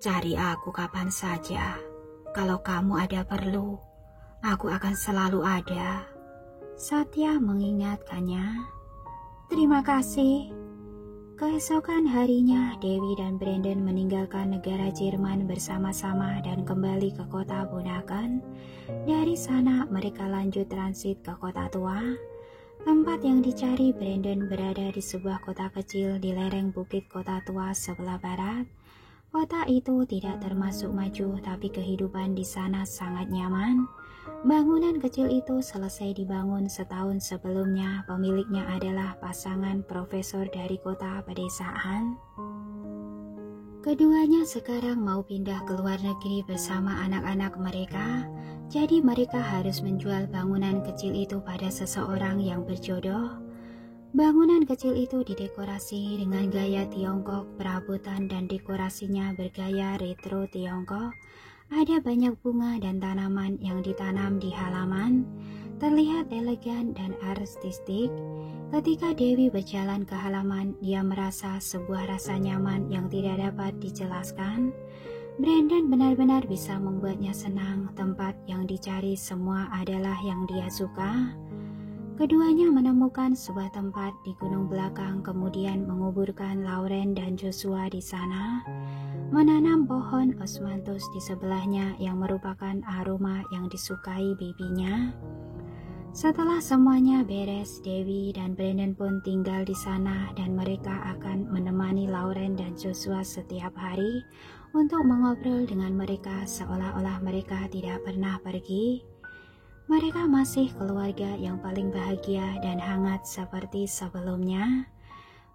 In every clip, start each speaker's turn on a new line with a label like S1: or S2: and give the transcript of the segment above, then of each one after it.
S1: Cari aku kapan saja. Kalau kamu ada perlu, aku akan selalu ada. Satya mengingatkannya. Terima kasih. Keesokan harinya, Dewi dan Brandon meninggalkan negara Jerman bersama-sama dan kembali ke kota Bunaken. Dari sana mereka lanjut transit ke kota tua. Tempat yang dicari Brandon berada di sebuah kota kecil di lereng bukit kota tua sebelah barat. Kota itu tidak termasuk maju, tapi kehidupan di sana sangat nyaman. Bangunan kecil itu selesai dibangun setahun sebelumnya. Pemiliknya adalah pasangan profesor dari kota pedesaan. Keduanya sekarang mau pindah ke luar negeri bersama anak-anak mereka. Jadi mereka harus menjual bangunan kecil itu pada seseorang yang berjodoh. Bangunan kecil itu didekorasi dengan gaya Tiongkok, perabotan dan dekorasinya bergaya retro Tiongkok. Ada banyak bunga dan tanaman yang ditanam di halaman, terlihat elegan dan artistik. Ketika Dewi berjalan ke halaman, dia merasa sebuah rasa nyaman yang tidak dapat dijelaskan. Brandon benar-benar bisa membuatnya senang. Tempat yang dicari semua adalah yang dia suka. Keduanya menemukan sebuah tempat di gunung belakang, kemudian menguburkan Lauren dan Joshua di sana, menanam pohon osmanthus di sebelahnya yang merupakan aroma yang disukai bibinya. Setelah semuanya beres, Dewi dan Brandon pun tinggal di sana dan mereka akan menemani Lauren dan Joshua setiap hari untuk mengobrol dengan mereka seolah-olah mereka tidak pernah pergi. Mereka masih keluarga yang paling bahagia dan hangat seperti sebelumnya.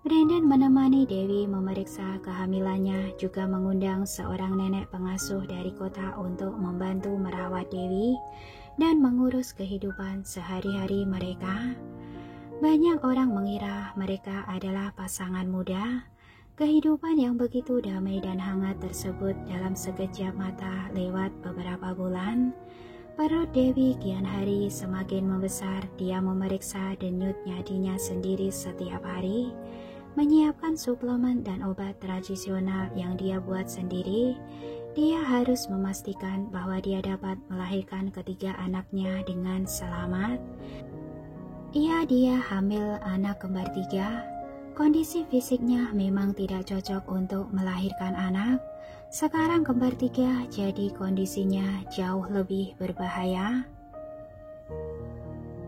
S1: Brandon menemani Dewi memeriksa kehamilannya, juga mengundang seorang nenek pengasuh dari kota untuk membantu merawat Dewi dan mengurus kehidupan sehari-hari mereka. Banyak orang mengira mereka adalah pasangan muda. Kehidupan yang begitu damai dan hangat tersebut dalam sekejap mata lewat beberapa bulan. Perut Dewi kian hari semakin membesar. Dia memeriksa denyut nadinya sendiri setiap hari, menyiapkan suplemen dan obat tradisional yang dia buat sendiri. Dia harus memastikan bahwa dia dapat melahirkan ketiga anaknya dengan selamat. Dia hamil anak kembar 3. Kondisi fisiknya memang tidak cocok untuk melahirkan anak. Sekarang kembar 3, jadi kondisinya jauh lebih berbahaya.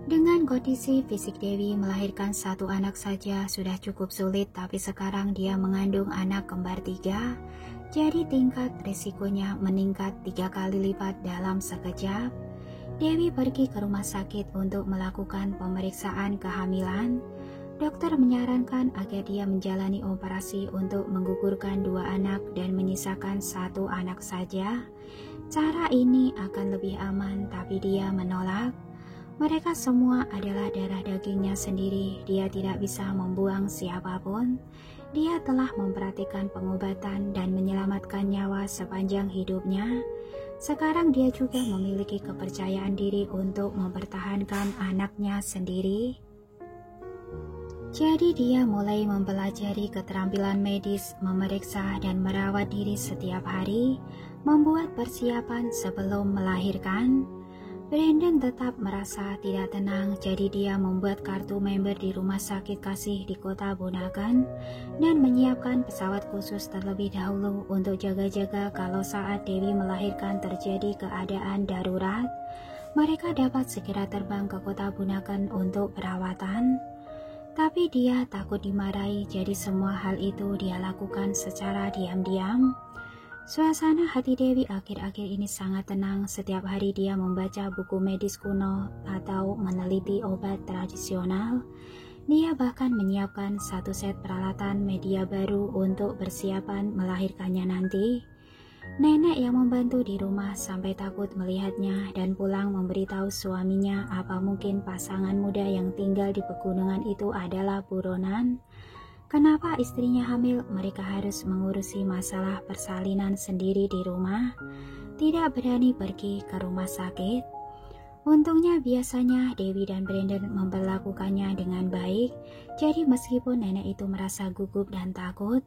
S1: Dengan kondisi fisik Dewi, melahirkan satu anak saja sudah cukup sulit, tapi sekarang dia mengandung anak kembar 3, jadi tingkat risikonya meningkat 3 kali lipat dalam sekejap. Dewi pergi ke rumah sakit untuk melakukan pemeriksaan kehamilan. Dokter menyarankan agar dia menjalani operasi untuk menggugurkan 2 anak dan menyisakan 1 anak saja. Cara ini akan lebih aman, tapi dia menolak. Mereka semua adalah darah dagingnya sendiri. Dia tidak bisa membuang siapapun. Dia telah memperhatikan pengobatan dan menyelamatkan nyawa sepanjang hidupnya. Sekarang dia juga memiliki kepercayaan diri untuk mempertahankan anaknya sendiri. Jadi dia mulai mempelajari keterampilan medis, memeriksa dan merawat diri setiap hari, membuat persiapan sebelum melahirkan. Brandon tetap merasa tidak tenang, jadi dia membuat kartu member di rumah sakit kasih di kota Bunaken dan menyiapkan pesawat khusus terlebih dahulu untuk jaga-jaga kalau saat Dewi melahirkan terjadi keadaan darurat. Mereka dapat segera terbang ke kota Bunaken untuk perawatan. Tapi dia takut dimarahi, jadi semua hal itu dia lakukan secara diam-diam. Suasana hati Dewi akhir-akhir ini sangat tenang. Setiap hari dia membaca buku medis kuno atau meneliti obat tradisional. Dia bahkan menyiapkan 1 set peralatan media baru untuk persiapan melahirkannya nanti. Nenek yang membantu di rumah sampai takut melihatnya dan pulang memberitahu suaminya apa mungkin pasangan muda yang tinggal di pegunungan itu adalah buronan. Kenapa istrinya hamil, mereka harus mengurusi masalah persalinan sendiri di rumah, tidak berani pergi ke rumah sakit. Untungnya biasanya Dewi dan Brandon memperlakukannya dengan baik, jadi meskipun nenek itu merasa gugup dan takut,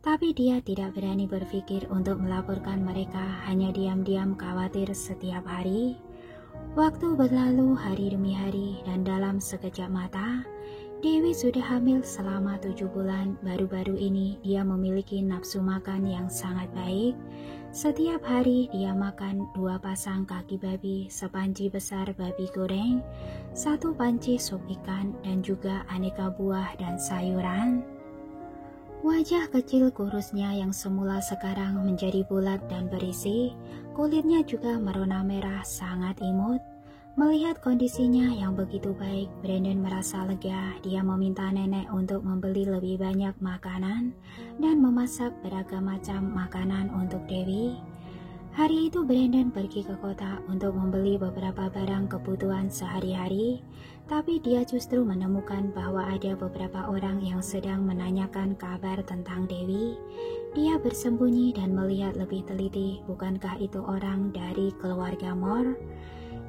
S1: Tapi dia tidak berani berpikir untuk melaporkan mereka, hanya diam-diam khawatir setiap hari. Waktu berlalu hari demi hari dan dalam sekejap mata, Dewi sudah hamil selama 7 bulan. Baru-baru ini dia memiliki nafsu makan yang sangat baik. Setiap hari dia makan 2 pasang kaki babi, sepanci besar babi goreng, 1 panci sup ikan, dan juga aneka buah dan sayuran. Wajah kecil kurusnya yang semula sekarang menjadi bulat dan berisi, kulitnya juga merona merah sangat imut. Melihat kondisinya yang begitu baik, Brandon merasa lega. Dia meminta nenek untuk membeli lebih banyak makanan dan memasak beragam macam makanan untuk Dewi. Hari itu Brandon pergi ke kota untuk membeli beberapa barang kebutuhan sehari-hari, tapi dia justru menemukan bahwa ada beberapa orang yang sedang menanyakan kabar tentang Dewi. Dia bersembunyi dan melihat lebih teliti, bukankah itu orang dari keluarga Moore?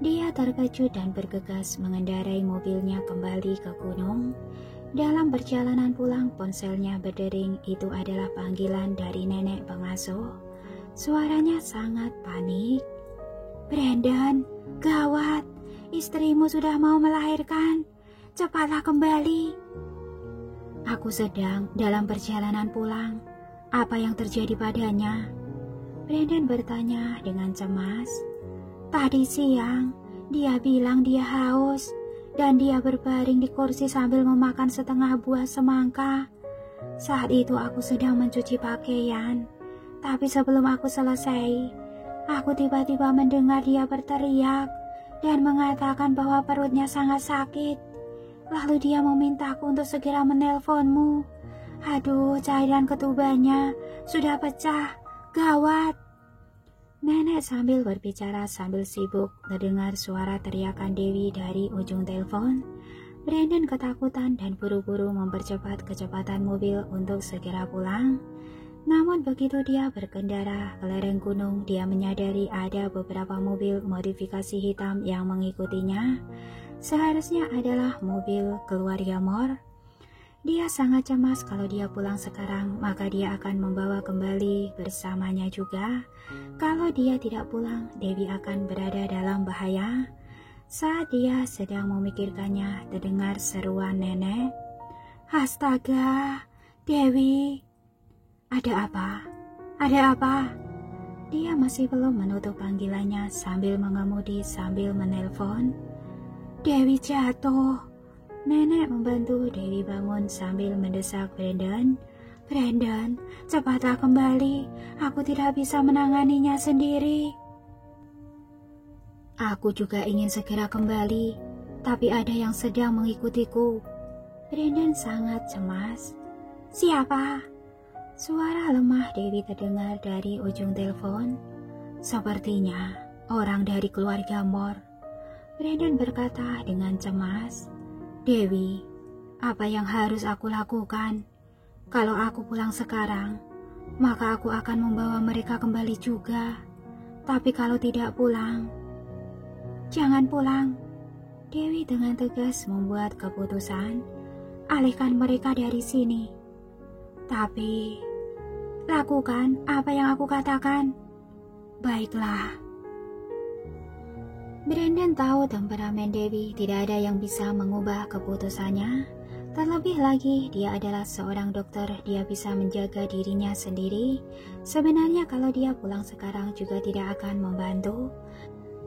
S1: Dia terkejut dan bergegas mengendarai mobilnya kembali ke gunung. Dalam perjalanan pulang, ponselnya berdering. Itu adalah panggilan dari nenek pengasuh. Suaranya sangat panik. "Brandon, gawat, istrimu sudah mau melahirkan. Cepatlah kembali." "Aku sedang dalam perjalanan pulang. Apa yang terjadi padanya?" Brandon bertanya dengan cemas. "Tadi siang, dia bilang dia haus dan dia berbaring di kursi sambil memakan setengah buah semangka. Saat itu aku sedang mencuci pakaian, tapi sebelum aku selesai, aku tiba-tiba mendengar dia berteriak dan mengatakan bahwa perutnya sangat sakit. Lalu dia memintaku untuk segera menelponmu. Aduh, cairan ketubannya sudah pecah, gawat." Nenek sambil berbicara sambil sibuk. Terdengar suara teriakan Dewi dari ujung telepon. Brandon ketakutan dan buru-buru mempercepat kecepatan mobil untuk segera pulang. Namun begitu dia berkendara ke lereng gunung, dia menyadari ada beberapa mobil modifikasi hitam yang mengikutinya. Seharusnya adalah mobil keluarga Moore. Dia sangat cemas kalau dia pulang sekarang, maka dia akan membawa kembali bersamanya juga. Kalau dia tidak pulang, Dewi akan berada dalam bahaya. Saat dia sedang memikirkannya, terdengar seruan nenek. "Astaga, Dewi, ada apa? Ada apa?" Dia masih belum menutup panggilannya sambil mengemudi sambil menelpon. "Dewi jatuh." Nenek membantu Dewi bangun sambil mendesak Brandon. "Brandon, cepatlah kembali. Aku tidak bisa menanganinya sendiri." "Aku juga ingin segera kembali, tapi ada yang sedang mengikutiku." Brandon sangat cemas. "Siapa?" Suara lemah Dewi terdengar dari ujung telepon. "Sepertinya orang dari keluarga Moore." Brandon berkata dengan cemas. "Dewi, apa yang harus aku lakukan? Kalau aku pulang sekarang, maka aku akan membawa mereka kembali juga. Tapi kalau tidak pulang..." "Jangan pulang." Dewi dengan tegas membuat keputusan. "Alihkan mereka dari sini. Tapi, lakukan apa yang aku katakan." "Baiklah." Brandon tahu temperamen Dewi, tidak ada yang bisa mengubah keputusannya. Terlebih lagi, dia adalah seorang dokter, dia bisa menjaga dirinya sendiri. Sebenarnya kalau dia pulang sekarang juga tidak akan membantu.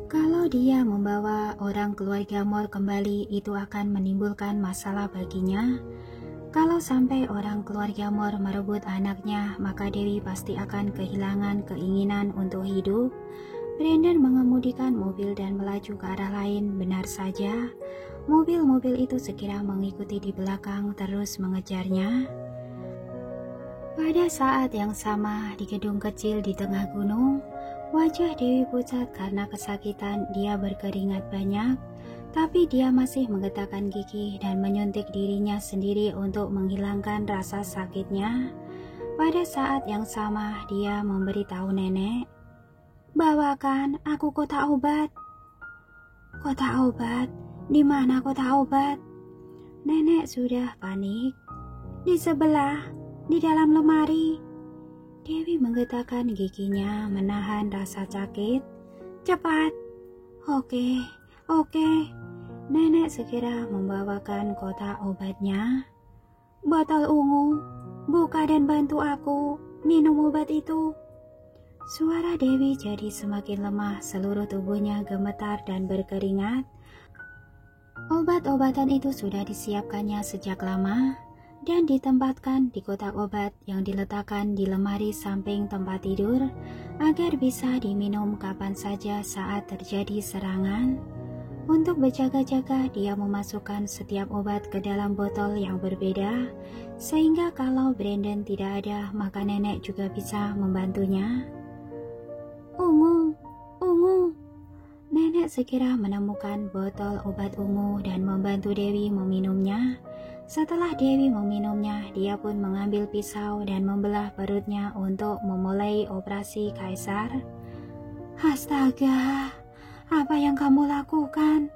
S1: Kalau dia membawa orang keluarga Moore kembali, itu akan menimbulkan masalah baginya. Kalau sampai orang keluarga Moore merebut anaknya, maka Dewi pasti akan kehilangan keinginan untuk hidup. Brandon mengemudikan mobil dan melaju ke arah lain. Benar saja, mobil-mobil itu segera mengikuti di belakang terus mengejarnya. Pada saat yang sama, di gedung kecil di tengah gunung, wajah Dewi pucat karena kesakitan. Dia berkeringat banyak, tapi dia masih menggetakkan gigi dan menyuntik dirinya sendiri untuk menghilangkan rasa sakitnya. Pada saat yang sama, dia memberitahu nenek, "Bawakan aku kotak obat." "Kotak obat? Di mana kotak obat?" Nenek sudah panik. "Di sebelah." di dalam lemari. Dewi menggetarkan giginya menahan rasa sakit. Cepat. Oke. Nenek segera membawakan kotak obatnya. Botol ungu, buka dan bantu aku minum obat itu. Suara Dewi jadi semakin lemah, seluruh tubuhnya gemetar dan berkeringat. Obat-obatan itu sudah disiapkannya sejak lama dan ditempatkan di kotak obat yang diletakkan di lemari samping tempat tidur agar bisa diminum kapan saja saat terjadi serangan. Untuk berjaga-jaga, dia memasukkan setiap obat ke dalam botol yang berbeda, sehingga kalau Brandon tidak ada, maka nenek juga bisa membantunya. Ungu. Nenek segera menemukan botol obat ungu dan membantu Dewi meminumnya. Setelah Dewi meminumnya, dia pun mengambil pisau dan membelah perutnya untuk memulai operasi kaisar. Astaga, apa yang kamu lakukan?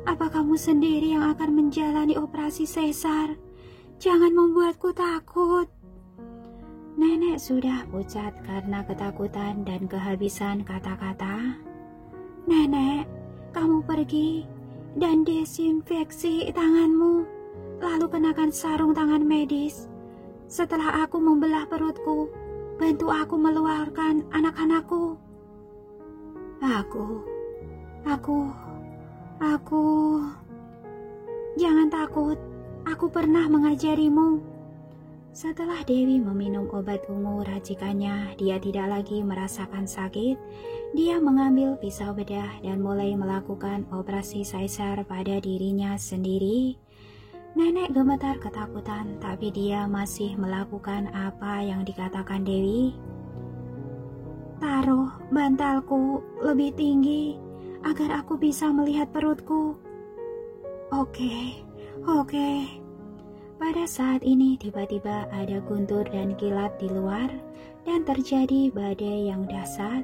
S1: Apa kamu sendiri yang akan menjalani operasi sesar? Jangan membuatku takut. Nenek sudah pucat karena ketakutan dan kehabisan kata-kata. Nenek, kamu pergi dan desinfeksi tanganmu, lalu kenakan sarung tangan medis. Setelah aku membelah perutku, bantu aku mengeluarkan anak-anakku. Aku. Jangan takut, aku pernah mengajarimu. Setelah Dewi meminum obat ungu racikannya, dia tidak lagi merasakan sakit. Dia mengambil pisau bedah dan mulai melakukan operasi sesar pada dirinya sendiri. Nenek gemetar ketakutan, tapi dia masih melakukan apa yang dikatakan Dewi. Taruh bantalku lebih tinggi agar aku bisa melihat perutku. Oke. Pada saat ini tiba-tiba ada guntur dan kilat di luar dan terjadi badai yang dahsyat.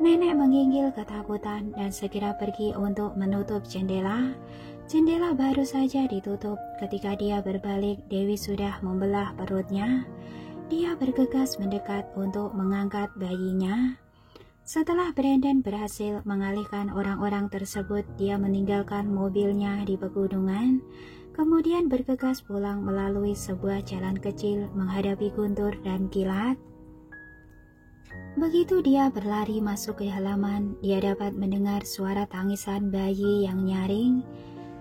S1: Nenek menggigil ketakutan dan segera pergi untuk menutup jendela. Jendela baru saja ditutup. Ketika dia berbalik, Dewi sudah membelah perutnya. Dia bergegas mendekat untuk mengangkat bayinya. Setelah Brandon berhasil mengalihkan orang-orang tersebut, dia meninggalkan mobilnya di pegunungan. Kemudian bergegas pulang melalui sebuah jalan kecil menghadapi guntur dan kilat. Begitu dia berlari masuk ke halaman, dia dapat mendengar suara tangisan bayi yang nyaring.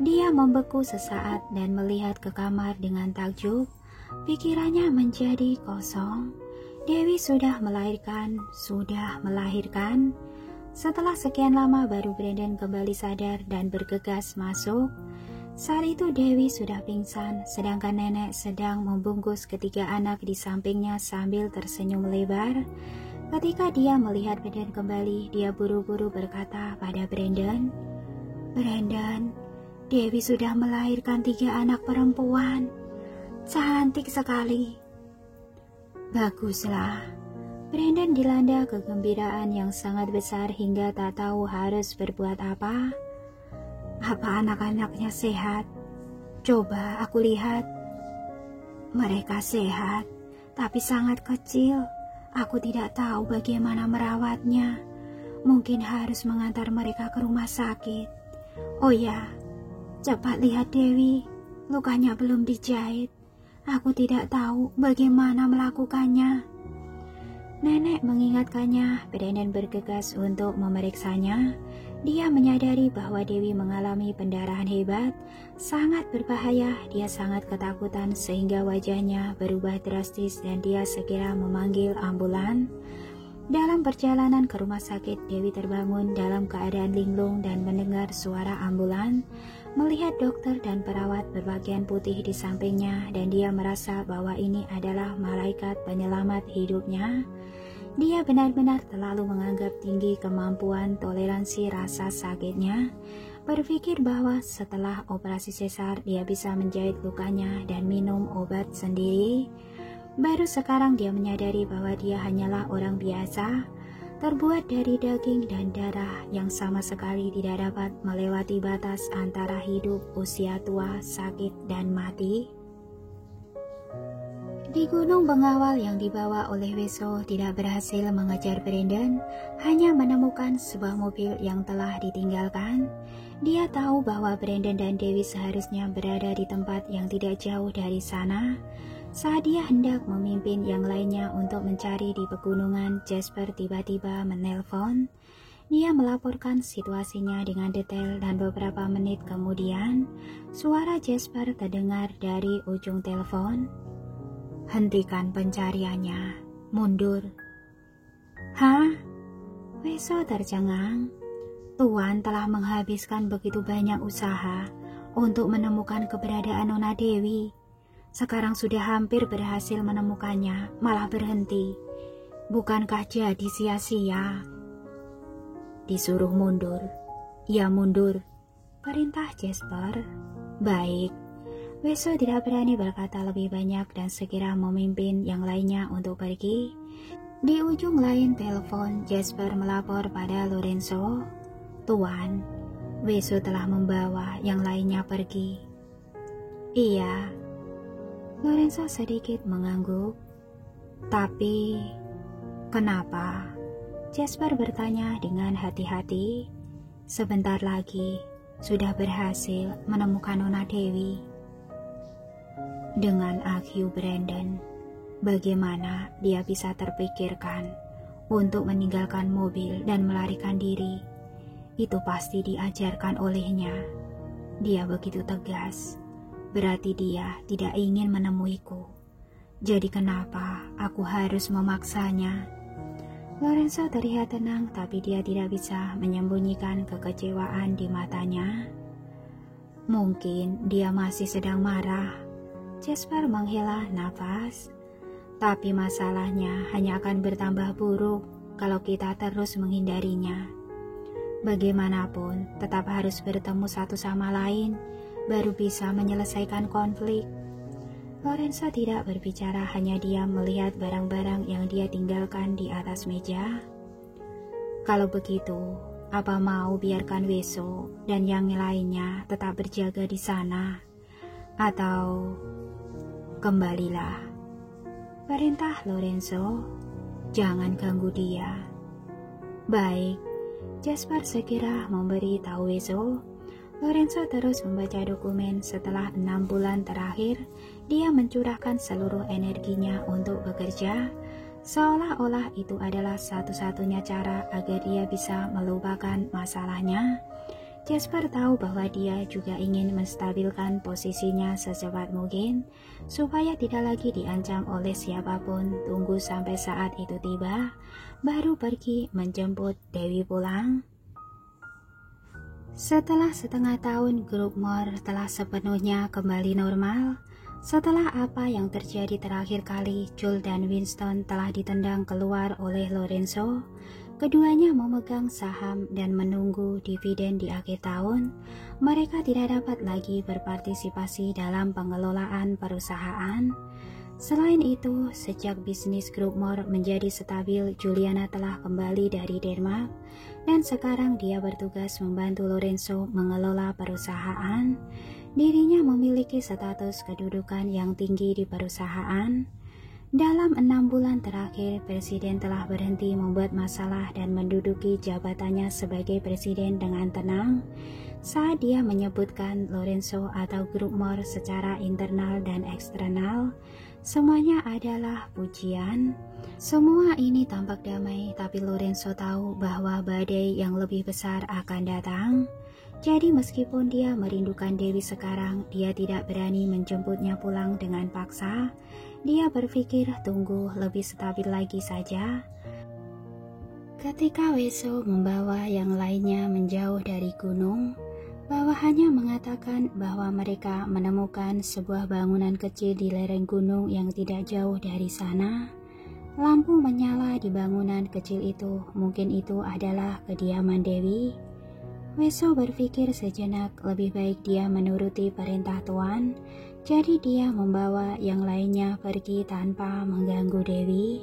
S1: Dia membeku sesaat dan melihat ke kamar dengan takjub. Pikirannya menjadi kosong. Dewi sudah melahirkan. Setelah sekian lama baru Brandon kembali sadar dan bergegas masuk. Saat itu Dewi sudah pingsan, sedangkan nenek sedang membungkus ketiga anak di sampingnya sambil tersenyum lebar. Ketika dia melihat Brandon kembali, dia buru-buru berkata pada Brandon, Brandon, Dewi sudah melahirkan 3 anak perempuan. Cantik sekali. Baguslah. Brandon dilanda kegembiraan yang sangat besar hingga tak tahu harus berbuat apa. Apa anak-anaknya sehat? Coba aku lihat. Mereka sehat, tapi sangat kecil. Aku tidak tahu bagaimana merawatnya. Mungkin harus mengantar mereka ke rumah sakit. Oh ya, cepat lihat Dewi. Lukanya belum dijahit. Aku tidak tahu bagaimana melakukannya. Nenek mengingatkannya. Brandon bergegas untuk memeriksanya. Dia menyadari bahwa Dewi mengalami pendarahan hebat, sangat berbahaya. Dia sangat ketakutan sehingga wajahnya berubah drastis dan dia segera memanggil ambulan. Dalam perjalanan ke rumah sakit, Dewi terbangun dalam keadaan linglung dan mendengar suara ambulan. Melihat dokter dan perawat berpakaian putih di sampingnya dan dia merasa bahwa ini adalah malaikat penyelamat hidupnya. Dia benar-benar terlalu menganggap tinggi kemampuan toleransi rasa sakitnya. Berpikir bahwa setelah operasi sesar dia bisa menjahit lukanya dan minum obat sendiri. Baru sekarang dia menyadari bahwa dia hanyalah orang biasa, terbuat dari daging dan darah yang sama sekali tidak dapat melewati batas antara hidup, usia tua, sakit, dan mati. Di gunung pengawal yang dibawa oleh Weso tidak berhasil mengejar Brandon, hanya menemukan sebuah mobil yang telah ditinggalkan. Dia tahu bahwa Brandon dan Dewi seharusnya berada di tempat yang tidak jauh dari sana. Saat dia hendak memimpin yang lainnya untuk mencari di pegunungan, Jasper tiba-tiba menelpon. Dia melaporkan situasinya dengan detail dan beberapa menit kemudian, suara Jasper terdengar dari ujung telepon. "Hentikan pencariannya, mundur." "Hah?" Weso tercengang. Tuan telah menghabiskan begitu banyak usaha untuk menemukan keberadaan Nona Dewi. Sekarang sudah hampir berhasil menemukannya, malah berhenti. Bukankah jadi sia-sia? Disuruh mundur. Ya mundur, perintah Jasper. Baik. Weso tidak berani berkata lebih banyak dan segera memimpin yang lainnya untuk pergi. Di ujung lain telepon, Jasper melapor pada Lorenzo. "Tuan, Weso telah membawa yang lainnya pergi." "Iya." Lorenzo sedikit mengangguk. "Tapi, kenapa?" Jasper bertanya dengan hati-hati. "Sebentar lagi, sudah berhasil menemukan Nona Dewi." Dengan IQ Brandon, bagaimana dia bisa terpikirkan untuk meninggalkan mobil dan melarikan diri? Itu pasti diajarkan olehnya. Dia begitu tegas. Berarti dia tidak ingin menemuiku. Jadi kenapa aku harus memaksanya? Lorenzo terlihat tenang, tapi dia tidak bisa menyembunyikan kekecewaan di matanya. Mungkin dia masih sedang marah. Jasper menghela nafas. Tapi masalahnya hanya akan bertambah buruk kalau kita terus menghindarinya. Bagaimanapun, tetap harus bertemu satu sama lain, baru bisa menyelesaikan konflik. Lorenzo tidak berbicara, hanya diam melihat barang-barang yang dia tinggalkan di atas meja. Kalau begitu, apa mau biarkan Weso dan yang lainnya tetap berjaga di sana? Atau kembalilah, perintah Lorenzo. Jangan ganggu dia. Baik, Jasper segera memberi tahu Weso. Lorenzo terus membaca dokumen. Setelah 6 bulan terakhir, dia mencurahkan seluruh energinya untuk bekerja, seolah-olah itu adalah satu-satunya cara agar dia bisa melupakan masalahnya. Jasper tahu bahwa dia juga ingin menstabilkan posisinya secepat mungkin, supaya tidak lagi diancam oleh siapapun. Tunggu sampai saat itu tiba, baru pergi menjemput Dewi pulang. Setelah setengah tahun, grup Moore telah sepenuhnya kembali normal. Setelah apa yang terjadi terakhir kali, Joel dan Winston telah ditendang keluar oleh Lorenzo. Keduanya memegang saham dan menunggu dividen di akhir tahun. Mereka tidak dapat lagi berpartisipasi dalam pengelolaan perusahaan. Selain itu, sejak bisnis grup Moore menjadi stabil, Juliana telah kembali dari Denmark dan sekarang dia bertugas membantu Lorenzo mengelola perusahaan. Dirinya memiliki status kedudukan yang tinggi di perusahaan. Dalam 6 bulan terakhir, Presiden telah berhenti membuat masalah dan menduduki jabatannya sebagai Presiden dengan tenang. Saat dia menyebutkan Lorenzo atau grup Moore secara internal dan eksternal, semuanya adalah pujian. Semua ini tampak damai, tapi Lorenzo tahu bahwa badai yang lebih besar akan datang. Jadi meskipun dia merindukan Dewi sekarang, dia tidak berani menjemputnya pulang dengan paksa. Dia berpikir tunggu lebih stabil lagi saja. Ketika Weso membawa yang lainnya menjauh dari gunung, bawahannya mengatakan bahwa mereka menemukan sebuah bangunan kecil di lereng gunung yang tidak jauh dari sana. Lampu menyala di bangunan kecil itu, mungkin itu adalah kediaman Dewi. Weso berpikir sejenak, lebih baik dia menuruti perintah Tuan, jadi dia membawa yang lainnya pergi tanpa mengganggu Dewi.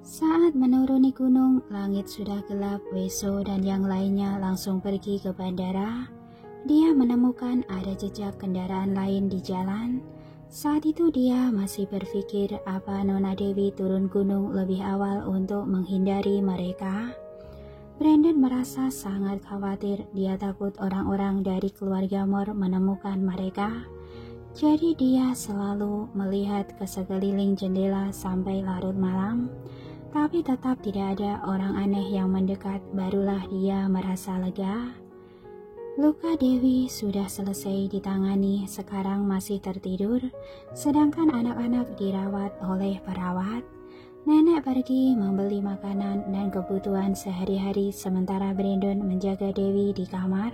S1: Saat menuruni gunung, langit sudah gelap. Weso dan yang lainnya langsung pergi ke bandara. Dia menemukan ada jejak kendaraan lain di jalan. Saat itu dia masih berpikir apa Nona Dewi turun gunung lebih awal untuk menghindari mereka. Brandon merasa sangat khawatir, dia takut orang-orang dari keluarga Moore menemukan mereka. Jadi dia selalu melihat ke sekeliling jendela sampai larut malam. Tapi tetap tidak ada orang aneh yang mendekat, barulah dia merasa lega. Luka Dewi sudah selesai ditangani, sekarang masih tertidur, sedangkan anak-anak dirawat oleh perawat. Nenek pergi membeli makanan dan kebutuhan sehari-hari, sementara Brandon menjaga Dewi di kamar.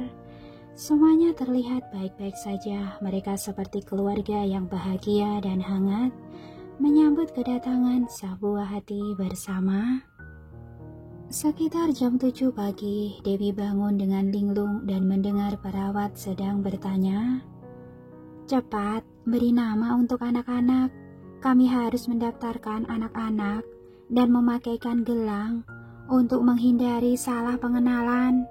S1: Semuanya terlihat baik-baik saja, mereka seperti keluarga yang bahagia dan hangat, menyambut kedatangan sebuah hati bersama. Sekitar jam 7 pagi, Dewi bangun dengan linglung dan mendengar perawat sedang bertanya, "Cepat, beri nama untuk anak-anak. Kami harus mendaftarkan anak-anak dan memakaikan gelang untuk menghindari salah pengenalan."